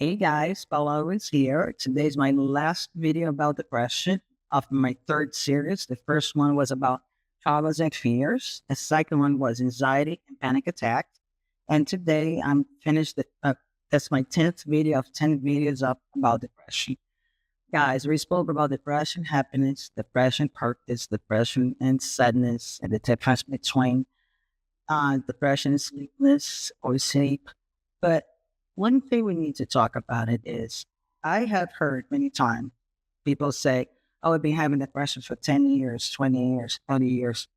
Hey guys, Paulo is here. Today's my last video about depression of my third series. The first one was about traumas and fears. The second one was anxiety and panic attacks. And today I'm finished. That's my 10th video of 10 videos about depression. Guys, we spoke about depression, happiness, depression, purpose, depression, and sadness, and the difference between depression and sleepless or sleep. But one thing we need to talk about it is I have heard many times people say, oh, I've been having depression for 10 years, 20 years, 30 years.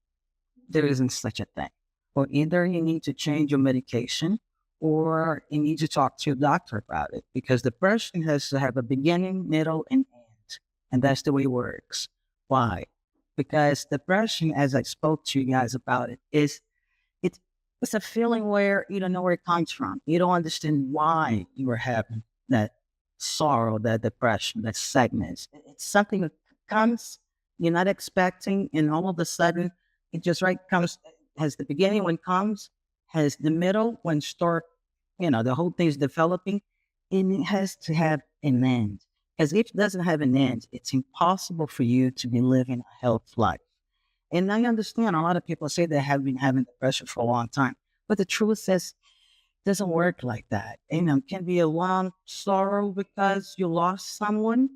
There isn't such a thing. Or either you need to change your medication or you need to talk to your doctor about it because depression has to have a beginning, middle, and end. And that's the way it works. Why? Because depression, as I spoke to you guys about it, is it's it's a feeling where you don't know where it comes from. You don't understand why you are having that sorrow, that depression, that sadness. It's something that comes you're not expecting, and all of a sudden it just right comes has the beginning when it comes, has the middle when start, the whole thing is developing, and it has to have an end. Because if it doesn't have an end, it's impossible for you to be living a healthy life. And I understand a lot of people say they have been having depression for a long time, but the truth is, it doesn't work like that. It can be a long sorrow because you lost someone.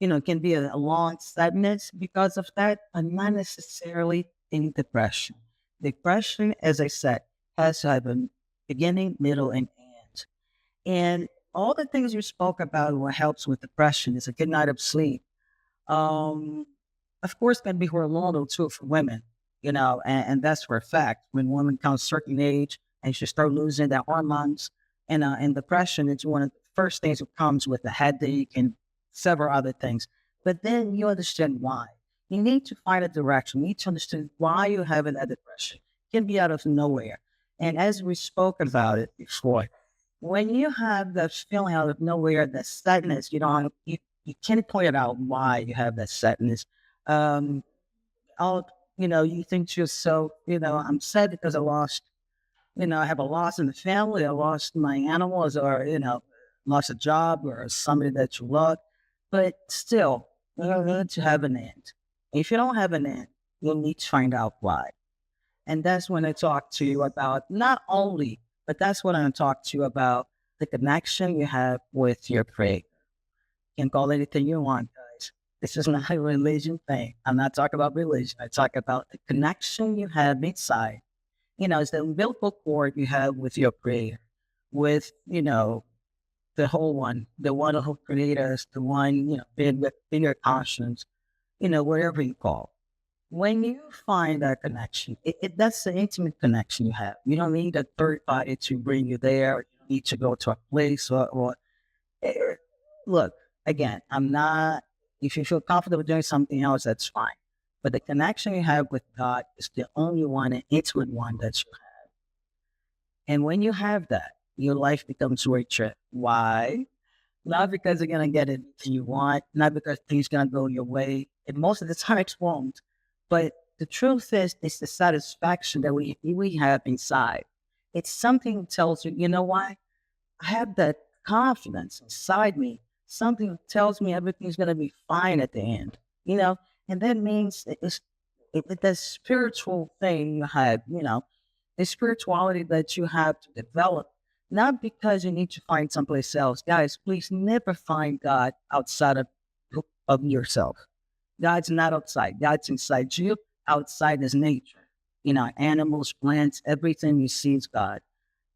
It can be a long sadness because of that, but not necessarily in depression. Depression, as I said, has to have a beginning, middle, and end. And all the things you spoke about what helps with depression is a good night of sleep. Um, of course, can be hormonal too for women, and that's for a fact. When women come a certain age and she start losing their hormones, and depression is one of the first things that comes with the headache and several other things. But then you understand why. You need to find a direction. You need to understand why you're having that depression. It can be out of nowhere. And as we spoke about it before, when you have that feeling out of nowhere, that sadness, you can't point it out why you have that sadness. Um, all you think to yourself, I'm sad because I lost, I have a loss in the family, I lost my animals, or lost a job or somebody that you love. But still, you need to have an end. If you don't have an end, you'll need to find out why. And that's when I talk to you about not only, but that's when I talk to you about the connection you have with your creator. You can call it anything you want, guys. This is not a religion thing. I'm not talking about religion. I talk about the connection you have inside. It's the umbilical cord you have with your creator, with, the whole one, the one who created us, the one, bigger conscience, whatever you call. When you find that connection, that's the intimate connection you have. You don't need a third party to bring you there. You don't need to go to a place or eh, look, again, I'm not, if you feel comfortable doing something else, that's fine. But the connection you have with God is the only one, and intimate one that you have. And when you have that, your life becomes richer. Why? Not because you're going to get anything you want, not because things going to go your way. And most of the time it won't. But the truth is, it's the satisfaction that we have inside. It's something that tells you, you know why? I have that confidence inside me. Something tells me everything's going to be fine at the end, and that means the spiritual thing you have, the spirituality that you have to develop, not because you need to find someplace else. Guys, please never find God outside of yourself. God's not outside. God's inside you. Outside is nature. Animals, plants, everything you see is God.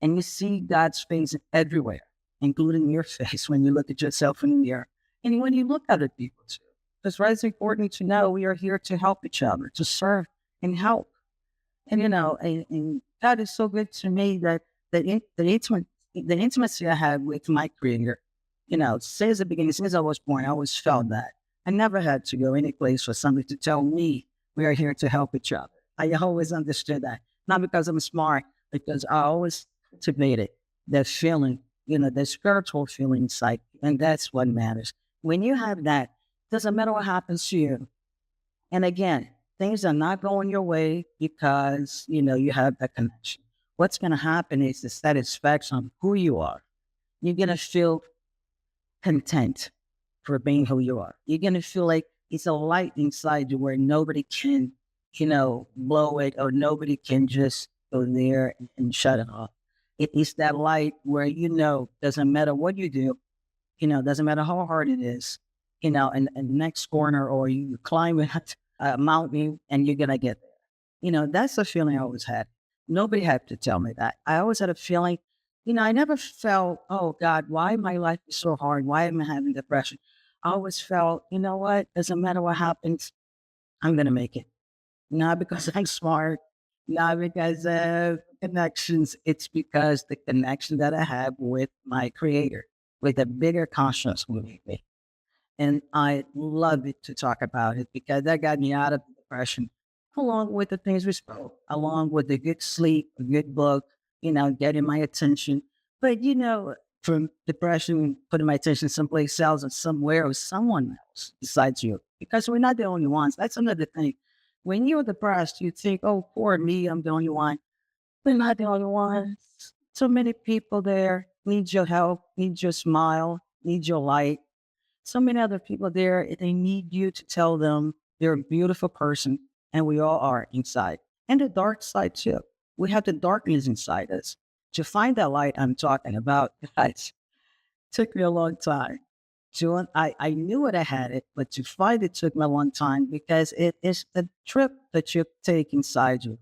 And you see God's face everywhere, including your face when you look at yourself in the mirror. And when you look at other people too. It's right important to know we are here to help each other, to serve and help. And and God is so good to me that the intimacy I have with my creator, since the beginning, since I was born, I always felt that. I never had to go any place for somebody to tell me we are here to help each other. I always understood that. Not because I'm smart, because I always cultivated that feeling, the spiritual feeling inside. And that's what matters. When you have that, doesn't matter what happens to you. And again, things are not going your way because, you have that connection. What's going to happen is the satisfaction of who you are. You're going to feel content for being who you are. You're going to feel like it's a light inside you where nobody can, blow it, or nobody can just go there and shut it off. It is that light where, doesn't matter what you do, doesn't matter how hard it is, and the next corner, or you climb a mountain and you're going to get there. That's the feeling I always had. Nobody had to tell me that. I always had a feeling, I never felt, oh God, why my life is so hard? Why am I having depression? I always felt, you know what? Doesn't matter what happens, I'm going to make it. Not because I'm smart, not because of connections. It's because the connection that I have with my creator, with a bigger conscience with me. And I love it to talk about it because that got me out of depression, along with the things we spoke, along with the good sleep, a good book, getting my attention. But, from depression, putting my attention someplace else or somewhere or someone else besides you, because we're not the only ones. That's another thing. When you're depressed, you think, oh, poor me, I'm the only one. We're not the only ones. So many people there need your help, need your smile, need your light. So many other people there, they need you to tell them they're a beautiful person, and we all are inside. And the dark side too. We have the darkness inside us. To find that light I'm talking about, guys, took me a long time. I knew it, I had it, but to find it took me a long time because it is the trip that you take inside you.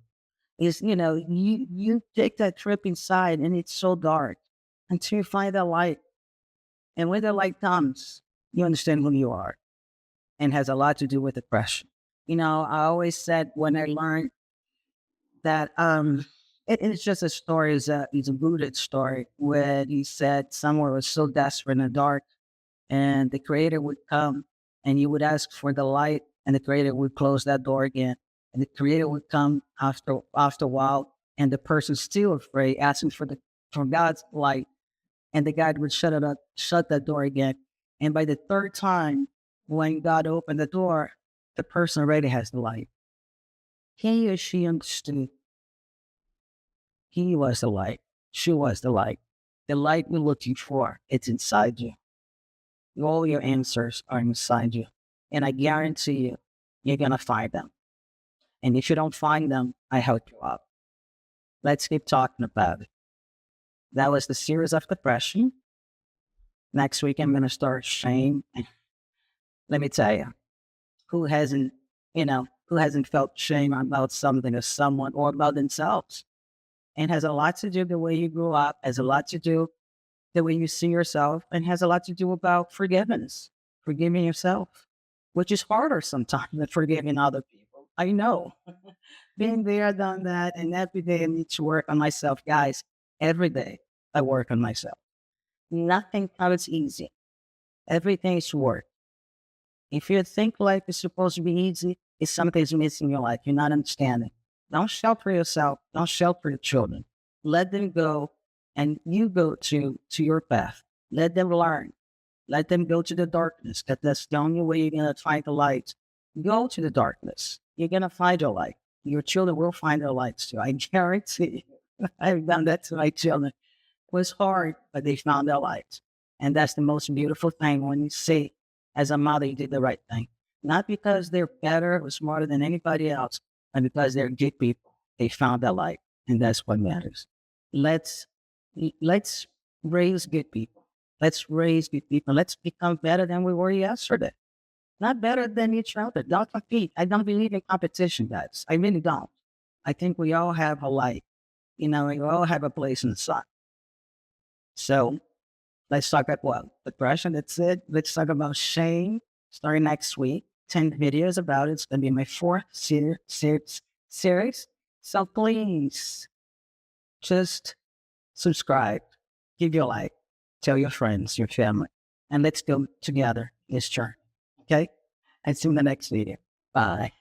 Is you take that trip inside and it's so dark until you find that light. And when the light comes, you understand who you are, and has a lot to do with depression. I always said when I learned that it's just a story, it's a Buddhist story where he said somewhere was so desperate in the dark, and the creator would come and you would ask for the light, and the creator would close that door again. And the creator would come after a while, and the person's still afraid, asking for God's light, and the God would shut that door again. And by the third time, when God opened the door, the person already has the light. He or she understood. He was the light. She was the light. The light we're looking for, it's inside you. All your answers are inside you. And I guarantee you, you're going to find them. And if you don't find them, I help you out. Let's keep talking about it. That was the series of depression. Next week, I'm going to start shame. Let me tell you, who hasn't felt shame about something or someone or about themselves? And has a lot to do the way you grew up, has a lot to do the way you see yourself, and has a lot to do about forgiveness, forgiving yourself, which is harder sometimes than forgiving other people. I know. Being there, done that, and every day I need to work on myself. Guys, every day I work on myself. Nothing comes easy. Everything is work. If you think life is supposed to be easy, it's something's missing in your life. You're not understanding. Don't shout for yourself. Don't shout for your children. Let them go, and you go to your path. Let them learn. Let them go to the darkness, because that's the only way you're going to find the light. Go to the darkness. You're going to find your light. Your children will find their lights too. I guarantee you. I've done that to my children. It was hard, but they found their light. And that's the most beautiful thing when you see, as a mother, you did the right thing. Not because they're better or smarter than anybody else, but because they're good people. They found their light, and that's what matters. Let's raise good people. Let's raise good people. Let's become better than we were yesterday. Not better than each other. Don't compete. I don't believe in competition, guys. I really don't. I think we all have a light. We all have a place in the sun. So let's talk about depression. That's it. Let's talk about shame. Starting next week. 10 videos about it. It's going to be my fourth series. So please just subscribe, give your like, tell your friends, your family, and let's go together this journey. Okay? And see you in the next video. Bye.